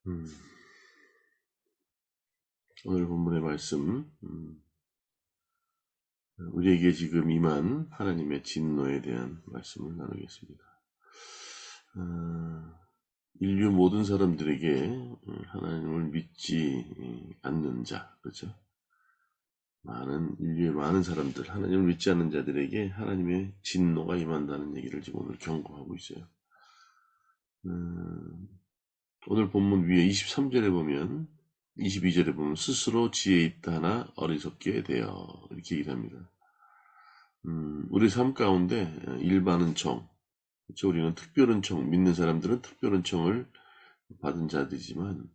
음, 오늘 본문의 말씀, 우리에게 지금 임한 하나님의 진노에 대한 말씀을 나누겠습니다. 어, 인류 모든 사람들에게 하나님을 믿지 않는 자, 그렇죠? 인류의 많은 사람들, 하나님을 믿지 않는 자들에게 하나님의 진노가 임한다는 얘기를 지금 오늘 경고하고 있어요. 오늘 본문 위에 23절에 보면 22절에 보면 스스로 지혜 있다 하나 어리석게 되어 이렇게 얘기를 합니다. 우리 삶 가운데 일반은총, 그렇죠? 우리는 특별은총, 믿는 사람들은 특별은총을 받은 자들이지만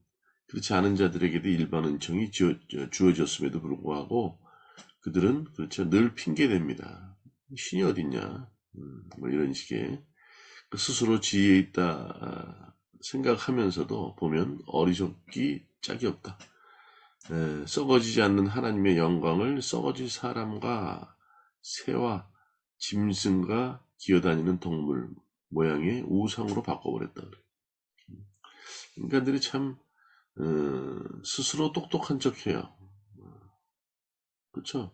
그렇지 않은 자들에게도 일반은총이 주어졌음에도 불구하고 그들은 그렇죠 늘 핑계댑니다. 신이 어딨냐, 뭐 이런 식의 스스로 지혜 있다 생각하면서도 보면 어리석기 짝이 없다. 썩어지지 않는 하나님의 영광을 썩어질 사람과 새와 짐승과 기어다니는 동물 모양의 우상으로 바꿔버렸다. 인간들이 참 스스로 똑똑한 척해요. 그렇죠?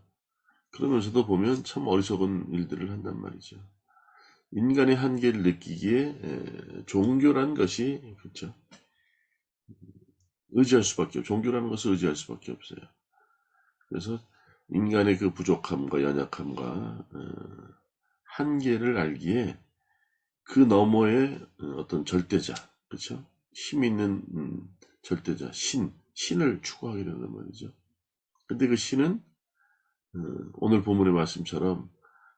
그러면서도 보면 참 어리석은 일들을 한단 말이죠. 인간의 한계를 느끼기에 종교라는 것이 그렇죠. 의지할 수밖에 없어요. 종교라는 것을 의지할 수밖에 없어요. 그래서 인간의 그 부족함과 연약함과 한계를 알기에 그 너머에 어떤 절대자, 그렇죠? 힘 있는 절대자, 신을 추구하게 된단 말이죠. 근데 그 신은 오늘 본문의 말씀처럼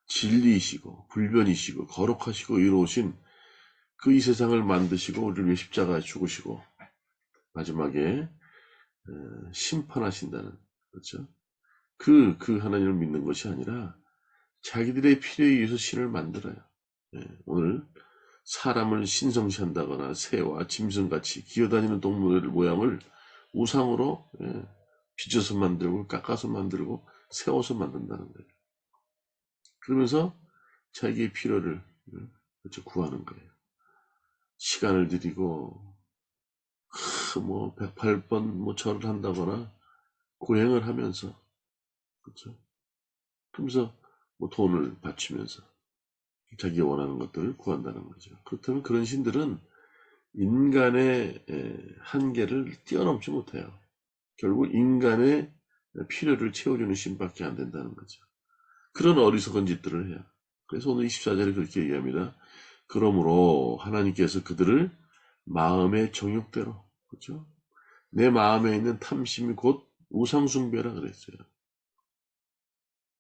진리이시고 불변이시고 거룩하시고 이로우신 그 이 세상을 만드시고 우리를 위해 십자가에 죽으시고 마지막에 심판하신다는, 그렇죠? 그 하나님을 믿는 것이 아니라 자기들의 필요에 의해서 신을 만들어요. 오늘 사람을 신성시한다거나 새와 짐승같이 기어다니는 동물의 모양을 우상으로 빚어서 만들고 깎아서 만들고 세워서 만든다는 거예요. 그러면서 자기의 필요를 그렇죠, 구하는 거예요. 시간을 들이고 뭐 108번 뭐 절을 한다거나 고행을 하면서, 그렇죠? 그러면서 뭐 돈을 바치면서 자기가 원하는 것들을 구한다는 거죠. 그렇다면 그런 신들은 인간의 한계를 뛰어넘지 못해요. 결국 인간의 필요를 채워주는 신밖에 안 된다는 거죠. 그런 어리석은 짓들을 해요. 그래서 오늘 24절에 그렇게 얘기합니다. 그러므로 하나님께서 그들을 마음의 정욕대로, 그렇죠? 내 마음에 있는 탐심이 곧 우상숭배라 그랬어요.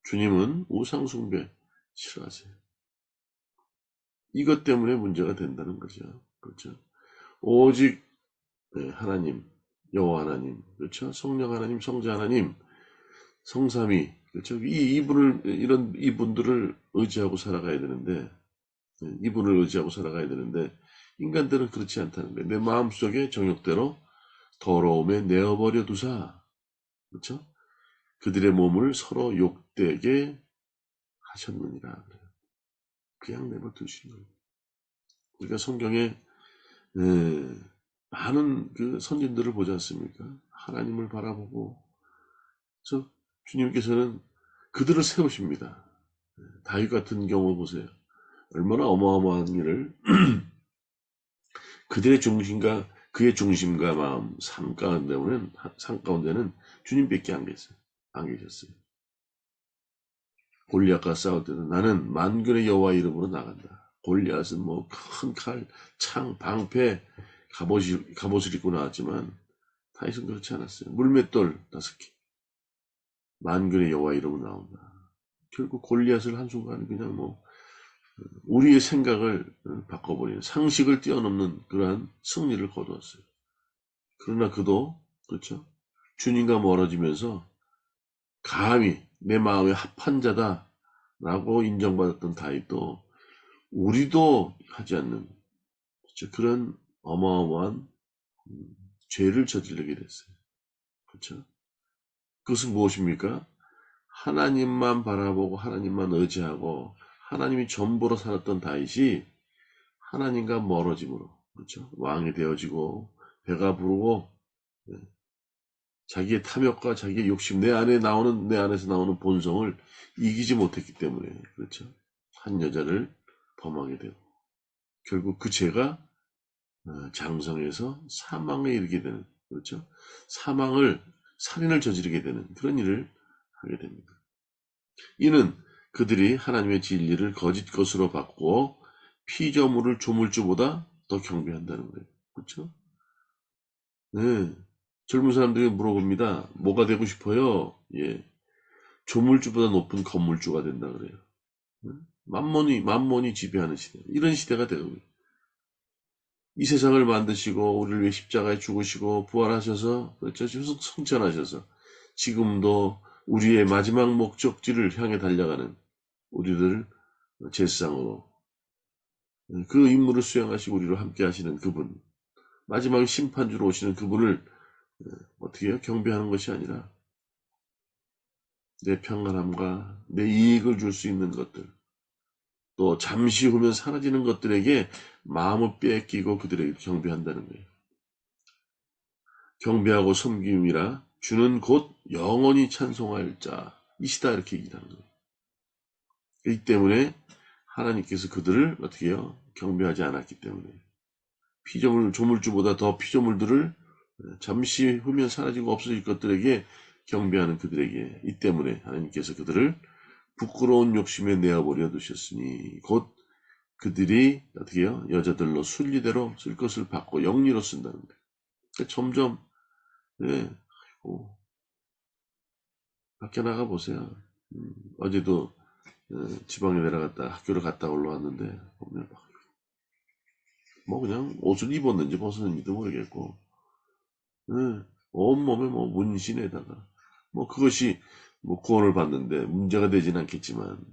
주님은 우상숭배 싫어하세요. 이것 때문에 문제가 된다는 거죠. 그렇죠? 오직 하나님, 여호와 하나님, 그렇죠? 성령 하나님, 성자 하나님, 성삼위, 그렇죠? 이런 이분들을 의지하고 살아가야 되는데, 이분을 의지하고 살아가야 되는데, 인간들은 그렇지 않다는 거예요. 내 마음속에 정욕대로 더러움에 내어버려 두사, 그렇죠? 그들의 몸을 서로 욕되게 하셨느니라. 그냥 내버 두시는 거예요. 우리가 성경에 많은 그 선진들을 보지 않습니까? 하나님을 바라보고, 그래서 주님께서는 그들을 세우십니다. 다윗 같은 경우 보세요. 얼마나 어마어마한 일을 그들의 중심과 그의 중심과 마음, 삶 가운데는 주님밖에 안 계세요. 안 계셨어요. 골리앗과 싸울 때는 나는 만군의 여호와 이름으로 나간다. 골리앗은 뭐 큰 칼, 창, 방패, 갑옷을 입고 나왔지만 다윗은 그렇지 않았어요. 물맷돌 5개. 만군의 여호와 이름으로 나온다. 결국 골리앗을 한순간 그냥 뭐 우리의 생각을 바꿔버리는 상식을 뛰어넘는 그러한 승리를 거두었어요. 그러나 그도 그렇죠. 주님과 멀어지면서 감히 내 마음에 합한 자다라고 인정받았던 다윗도 우리도 하지 않는 그렇죠? 그런 어마어마한 죄를 저지르게 됐어요. 그렇죠? 그것은 무엇입니까? 하나님만 바라보고 하나님만 의지하고 하나님이 전부로 살았던 다윗이 하나님과 멀어짐으로, 그렇죠? 왕이 되어지고 배가 부르고 자기의 탐욕과 자기의 욕심, 내 안에서 나오는 본성을 이기지 못했기 때문에, 그렇죠. 한 여자를 범하게 되고, 결국 그 죄가 장성해서 사망에 이르게 되는, 그렇죠. 살인을 저지르게 되는 그런 일을 하게 됩니다. 이는 그들이 하나님의 진리를 거짓 것으로 바꾸어 피조물을 조물주보다 더 경배한다는 거예요. 그렇죠? 네. 젊은 사람들이 물어봅니다. 뭐가 되고 싶어요? 예. 조물주보다 높은 건물주가 된다 그래요. 만몬이 지배하는 시대. 이런 시대가 되고 이 세상을 만드시고 우리를 위해 십자가에 죽으시고 부활하셔서 그렇죠? 성천하셔서 지금도 우리의 마지막 목적지를 향해 달려가는 우리를 제사장으로 그 임무를 수행하시고 우리로 함께 하시는 그분, 마지막 심판주로 오시는 그분을 어떻게 해요? 경배하는 것이 아니라 내 평안함과 내 이익을 줄 수 있는 것들, 또 잠시 후면 사라지는 것들에게 마음을 빼앗기고 그들에게 경배한다는 거예요. 경배하고 섬김이라 주는 곧 영원히 찬송할 자이시다, 이렇게 얘기를 하는 거예요. 이 때문에 하나님께서 그들을 어떻게 해요? 경배하지 않았기 때문에 조물주보다 더 피조물들을 잠시 후면 사라지고 없어질 것들에게 경배하는 그들에게, 이 때문에 하나님께서 그들을 부끄러운 욕심에 내어버려 두셨으니 곧 그들이 어떻게 해요? 여자들로 순리대로 쓸 것을 받고 영리로 쓴다는 거예요. 그러니까 점점 밖에 나가 보세요. 어제도 지방에 내려갔다 학교를 갔다 올라왔는데 보면 뭐 그냥 옷을 입었는지 벗었는지도 모르겠고 온몸에 뭐 문신에다가 뭐 그것이 뭐 구원을 받는데 문제가 되진 않겠지만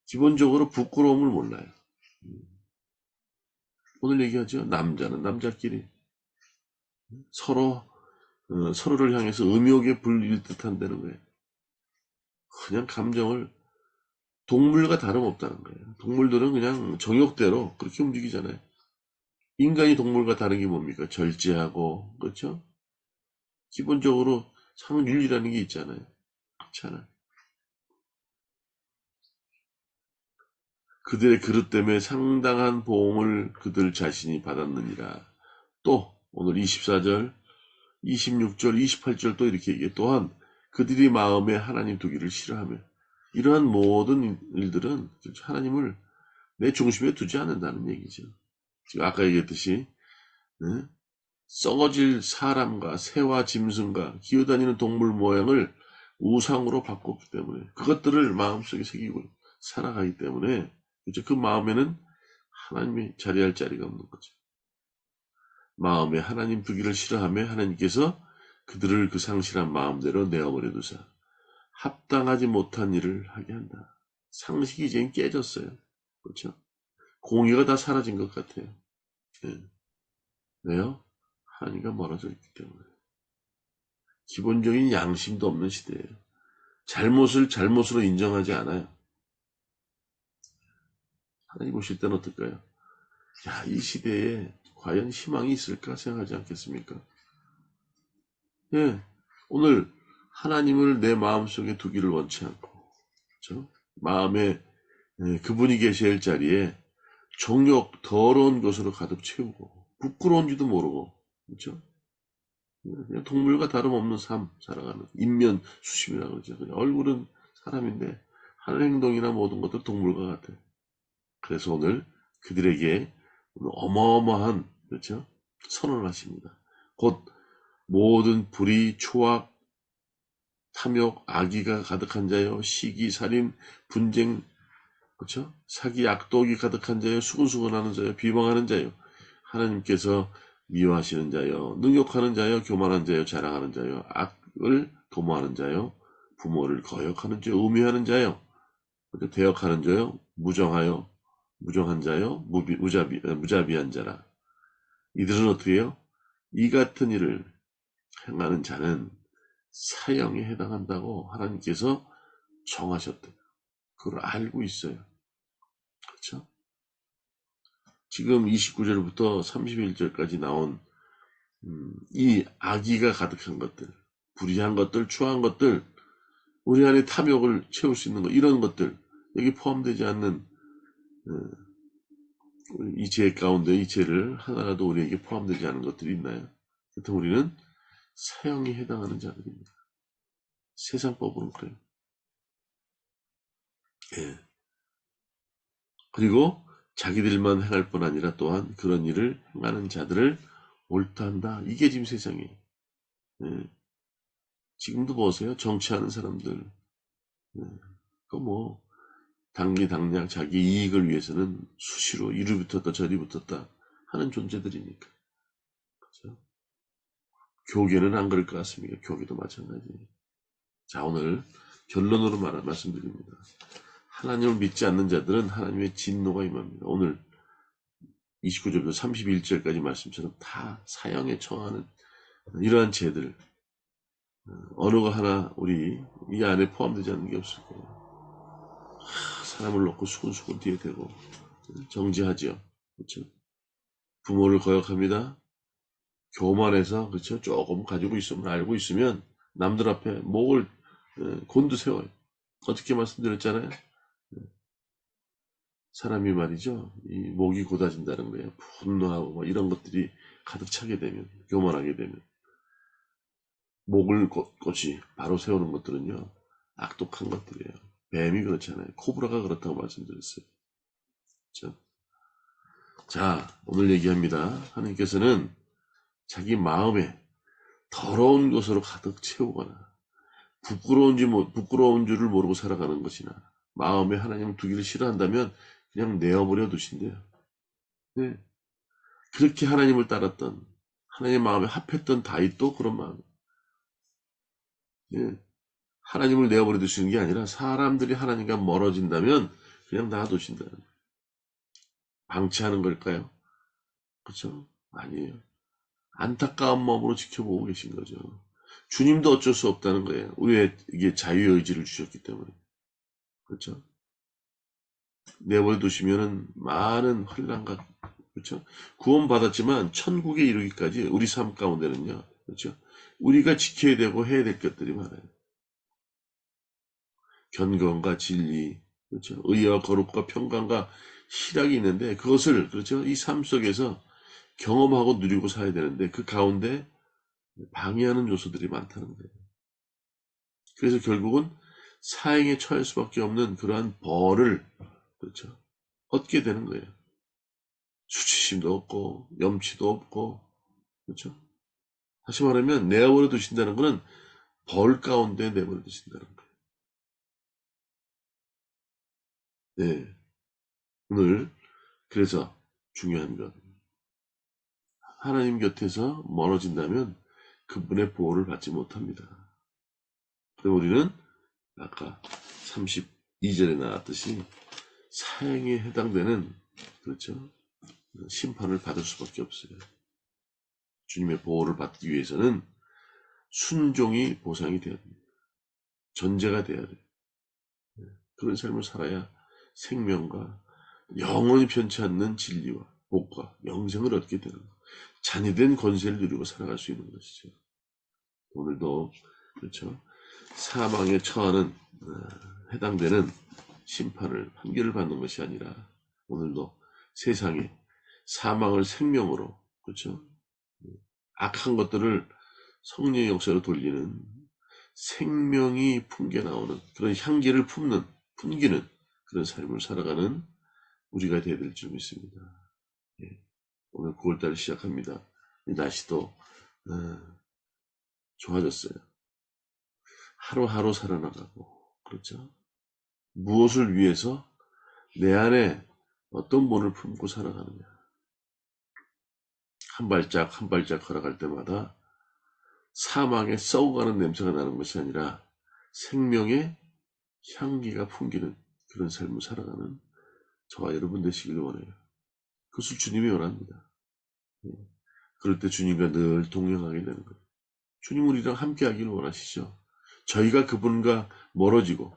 기본적으로 부끄러움을 몰라요. 오늘 얘기하죠. 남자는 남자끼리 서로를 향해서 음욕에 불릴 듯한다는 거예요. 그냥 감정을 동물과 다름없다는 거예요. 동물들은 그냥 정욕대로 그렇게 움직이잖아요. 인간이 동물과 다른 게 뭡니까? 절제하고, 그렇죠? 기본적으로 사는 윤리라는 게 있잖아요. 그렇잖아요. 그들의 그릇 때문에 상당한 보응을 그들 자신이 받았느니라. 또 오늘 24절, 26절, 28절 또 이렇게 얘기해. 또한 그들이 마음에 하나님 두기를 싫어하며 이러한 모든 일들은 하나님을 내 중심에 두지 않는다는 얘기죠. 지금 아까 얘기했듯이 썩어질 사람과 새와 짐승과 기어다니는 동물 모양을 우상으로 바꿨기 때문에 그것들을 마음속에 새기고 살아가기 때문에 이제 그 마음에는 하나님이 자리할 자리가 없는 거죠. 마음에 하나님 두기를 싫어하며 하나님께서 그들을 그 상실한 마음대로 내어버려 두사 합당하지 못한 일을 하게 한다. 상식이 이제 깨졌어요. 그렇죠? 공의가 다 사라진 것 같아요. 네. 왜요? 하나님과 멀어져 있기 때문에. 기본적인 양심도 없는 시대예요. 잘못을 잘못으로 인정하지 않아요. 하나님 보실 때는 어떨까요? 야, 이 시대에 과연 희망이 있을까 생각하지 않겠습니까? 예, 오늘 하나님을 내 마음속에 두기를 원치 않고, 그렇죠? 마음에 그분이 계실 자리에 정욕, 더러운 것으로 가득 채우고 부끄러운지도 모르고, 그렇죠? 그냥 동물과 다름없는 삶 살아가는 인면 수심이라고 그러죠. 그냥 얼굴은 사람인데 하는 행동이나 모든 것도 동물과 같아요. 그래서 오늘 그들에게 어마어마한, 그렇죠? 선언을 하십니다. 곧 모든 불의, 초악, 탐욕, 악의가 가득한 자요, 시기, 살인, 분쟁, 그렇죠? 사기, 악독이 가득한 자요, 수근수근하는 자요, 비방하는 자요, 하나님께서 미워하시는 자요, 능욕하는 자요, 교만한 자요, 자랑하는 자요, 악을 도모하는 자요, 부모를 거역하는 자요, 우매하는 자요, 대역하는 자요, 무정한 자요, 무자비한 자라. 이들은 어떻게 해요? 이 같은 일을 행하는 자는 사형에 해당한다고 하나님께서 정하셨대요. 그걸 알고 있어요. 그렇죠? 지금 29절부터 31절까지 나온 이 악의가 가득한 것들, 불의한 것들, 추한 것들, 우리 안에 탐욕을 채울 수 있는 것, 이런 것들, 여기 포함되지 않는 이 죄 가운데 이 죄를 하나라도 우리에게 포함되지 않은 것들이 있나요? 그렇다면 우리는 사형에 해당하는 자들입니다. 세상법으로는 그래요. 예. 그리고 자기들만 행할 뿐 아니라 또한 그런 일을 행하는 자들을 옳다 한다. 이게 지금 세상이에요. 예. 지금도 보세요. 정치하는 사람들. 예. 뭐 당리당략 자기 이익을 위해서는 수시로 이리 붙었다 저리 붙었다 하는 존재들이니까. 그렇죠? 교계는 안 그럴 것 같습니다. 교계도 마찬가지예요. 자, 오늘 결론으로 말씀드립니다. 하나님을 믿지 않는 자들은 하나님의 진노가 임합니다. 오늘 29절부터 31절까지 말씀처럼 다 사형에 처하는 이러한 죄들, 어느 거 하나 우리 이 안에 포함되지 않는 게 없을 거예요. 사람을 놓고 수군수군 뒤에 대고 정지하지요. 그렇죠? 부모를 거역합니다. 교만해서 그렇죠? 조금 가지고 있으면 알고 있으면 남들 앞에 목을 곤두세워요. 어떻게 말씀드렸잖아요. 사람이 말이죠. 이 목이 곧아진다는 거예요. 분노하고 뭐 이런 것들이 가득 차게 되면, 교만하게 되면 목을 곧이 바로 세우는 것들은요. 악독한 것들이에요. 뱀이 그렇잖아요. 코브라가 그렇다고 말씀드렸어요. 그렇죠? 자, 오늘 얘기합니다. 하나님께서는 자기 마음에 더러운 것으로 가득 채우거나 부끄러운 줄을 모르고 살아가는 것이나 마음에 하나님을 두기를 싫어한다면 그냥 내어버려 두신대요. 네. 그렇게 하나님을 따랐던 하나님의 마음에 합했던 다윗도 그런 마음. 네. 하나님을 내어버려 두시는 게 아니라 사람들이 하나님과 멀어진다면 그냥 놔두신다. 방치하는 걸까요? 그렇죠? 아니에요. 안타까운 마음으로 지켜보고 계신 거죠. 주님도 어쩔 수 없다는 거예요. 우리에게 자유의지를 주셨기 때문에. 그렇죠? 내버려 두시면은 많은 혼란과, 그렇죠? 구원받았지만 천국에 이르기까지 우리 삶 가운데는요. 그렇죠? 우리가 지켜야 되고 해야 될 것들이 많아요. 견건과 진리, 그렇죠? 의와 거룩과 평강과 희락이 있는데 그것을, 그렇죠? 이 삶 속에서 경험하고 누리고 살아야 되는데 그 가운데 방해하는 요소들이 많다는 거예요. 그래서 결국은 사형에 처할 수밖에 없는 그러한 벌을, 그렇죠? 얻게 되는 거예요. 수치심도 없고 염치도 없고, 그렇죠? 다시 말하면 내버려 두신다는 것은 벌 가운데 내버려 두신다는 거예요. 네. 오늘 그래서 중요한 것, 하나님 곁에서 멀어진다면 그분의 보호를 받지 못합니다. 그럼 우리는 아까 32절에 나왔듯이 사형에 해당되는, 그렇죠? 심판을 받을 수밖에 없어요. 주님의 보호를 받기 위해서는 순종이 보상이 되어야 됩니다. 전제가 되어야 돼요. 그런 삶을 살아야 생명과 영원히 변치 않는 진리와 복과 영생을 얻게 되는 것. 잔이된 권세를 누리고 살아갈 수 있는 것이죠. 오늘도, 그렇죠? 사망에 처하는 해당되는 심판을, 판결을 받는 것이 아니라 오늘도 세상에 사망을 생명으로, 그렇죠? 악한 것들을 성령의 역사로 돌리는 생명이 풍겨 나오는 그런 향기를 풍기는 그런 삶을 살아가는 우리가 되어야 될 줄 믿습니다. 예. 오늘 9월달 시작합니다. 날씨도 좋아졌어요. 하루하루 살아나가고, 그렇죠? 무엇을 위해서 내 안에 어떤 본을 품고 살아가느냐. 한 발짝 한 발짝 걸어갈 때마다 사망에 썩어가는 냄새가 나는 것이 아니라 생명의 향기가 풍기는 그런 삶을 살아가는 저와 여러분 되시길 원해요. 그것을 주님이 원합니다. 그럴 때 주님과 늘 동행하게 되는 거예요. 주님 우리랑 함께 하기를 원하시죠. 저희가 그분과 멀어지고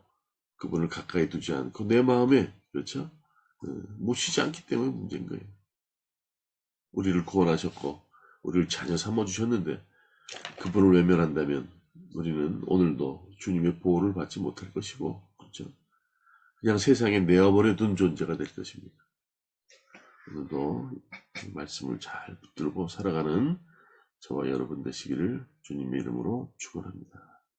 그분을 가까이 두지 않고 내 마음에, 그렇죠? 묻히지 않기 때문에 문제인 거예요. 우리를 구원하셨고 우리를 자녀 삼아주셨는데 그분을 외면한다면 우리는 오늘도 주님의 보호를 받지 못할 것이고, 그렇죠? 그냥 세상에 내어버려 둔 존재가 될 것입니다. 오늘도 말씀을 잘 붙들고 살아가는 저와 여러분 되시기를 주님의 이름으로 축원합니다.